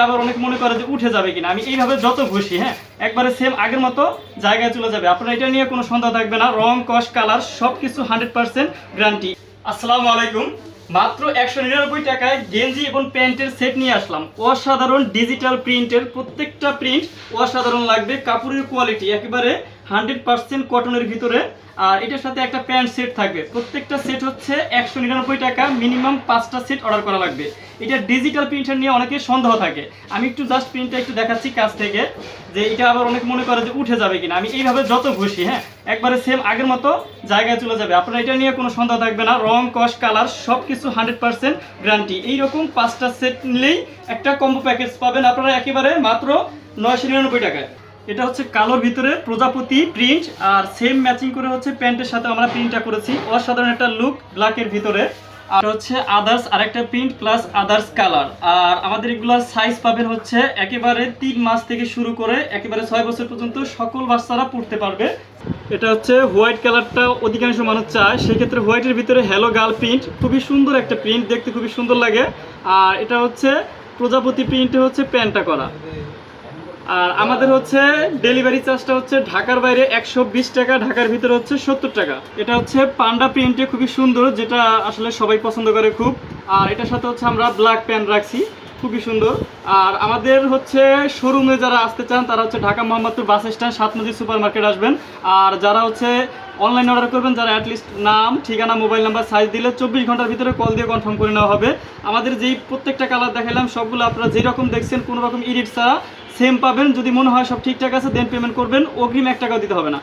আবার অনেক মনে করে যে উঠে যাবে কিনা। আমি এইভাবে যত ঘষি একবারে সেম আগের মতো জায়গায় চলে যাবে। আপনার এটা নিয়ে কোনো সন্দেহ থাকবে না। রং, কস, কালার সবকিছু 100% গ্যারান্টি। আসসালামু আলাইকুম। মাত্র 199 টাকায় গেঞ্জি এবং প্যান্টের সেট নিয়ে আসলাম। অসাধারণ ডিজিটাল প্রিন্টের, প্রত্যেকটা প্রিন্ট অসাধারণ লাগবে। কাপড়ের কোয়ালিটি একেবারে 100% কটনের ভিতরে। আর এটার সাথে একটা প্যান্ট সেট থাকবে। প্রত্যেকটা সেট হচ্ছে 199 টাকা। মিনিমাম 5টা সেট অর্ডার করা লাগবে। এটা ডিজিটাল প্রিন্টার নিয়ে অনেকের সন্দেহ থাকে। আমি একটু জাস্ট প্রিন্টটা একটু দেখাচ্ছি কাছ থেকে, যে এটা আবার অনেক মনে করে যে উঠে যাবে কিনা। আমি এইভাবে যত ঘষি একবারে সেম আগের মতো জায়গায় চলে যাবে। আপনার এটা নিয়ে কোনো সন্দেহ থাকবে না। রং, কস, কালার সবকিছু 100% গ্যারান্টি। এইরকম 5টা সেট নিলেই একটা কম্বো প্যাকেজ পাবেন আপনারা একেবারে মাত্র 999 টাকায়। এটা হচ্ছে কালোর ভিতরে প্রজাপতি প্রিন্ট, আর সেম ম্যাচিং করে হচ্ছে প্যান্টের সাথে আমরা প্রিন্টটা করেছি। অসাধারণ একটা লুক ব্ল্যাকের ভিতরে। আর হচ্ছে আদার্স আরেকটা প্রিন্ট প্লাস আদার্স কালার। আর আমাদের এগুলোর সাইজ পাবেন হচ্ছে একেবারে 3 মাস থেকে শুরু করে একেবারে 6 বছর পর্যন্ত সকল বাচ্চারা পড়তে পারবে। এটা হচ্ছে হোয়াইট কালারটা অধিকাংশ মানুষ চায়, সেক্ষেত্রে হোয়াইটের ভিতরে হ্যালো গার্ল প্রিন্ট, খুবই সুন্দর একটা প্রিন্ট, দেখতে খুবই সুন্দর লাগে। আর এটা হচ্ছে প্রজাপতি প্রিন্টে হচ্ছে প্যান্টটা করা। আর আমাদের হচ্ছে ডেলিভারি চার্জটা হচ্ছে ঢাকার বাইরে 120 টাকা, ঢাকার ভিতরে হচ্ছে 70 টাকা। এটা হচ্ছে পান্ডা প্রিন্টে খুবই সুন্দর, যেটা আসলে সবাই পছন্দ করে খুব। আর এটার সাথে হচ্ছে আমরা ব্ল্যাক প্যান্ট রাখছি, খুবই সুন্দর। আর আমাদের হচ্ছে শোরুমে যারা আসতে চান তারা হচ্ছে ঢাকা মোহাম্মদপুর বাস স্ট্যান্ড 7 নদী সুপার মার্কেট আসবেন। আর যারা হচ্ছে অনলাইন অর্ডার করবেন, যারা অ্যাটলিস্ট নাম, ঠিকানা, মোবাইল নাম্বার, সাইজ দিলে 24 ঘন্টার ভিতরে কল দিয়ে কনফার্ম করে নেওয়া হবে। আমাদের যেই প্রত্যেকটা কালার দেখালাম সবগুলো আপনারা যেই রকম দেখছেন কোনো রকম এডিট ছাড়া সেম পাবেন। যদি মনে হয় সব ঠিকঠাক আছে দেন পেমেন্ট করবেন, অগ্রিম 1 টাকাও দিতে হবে না।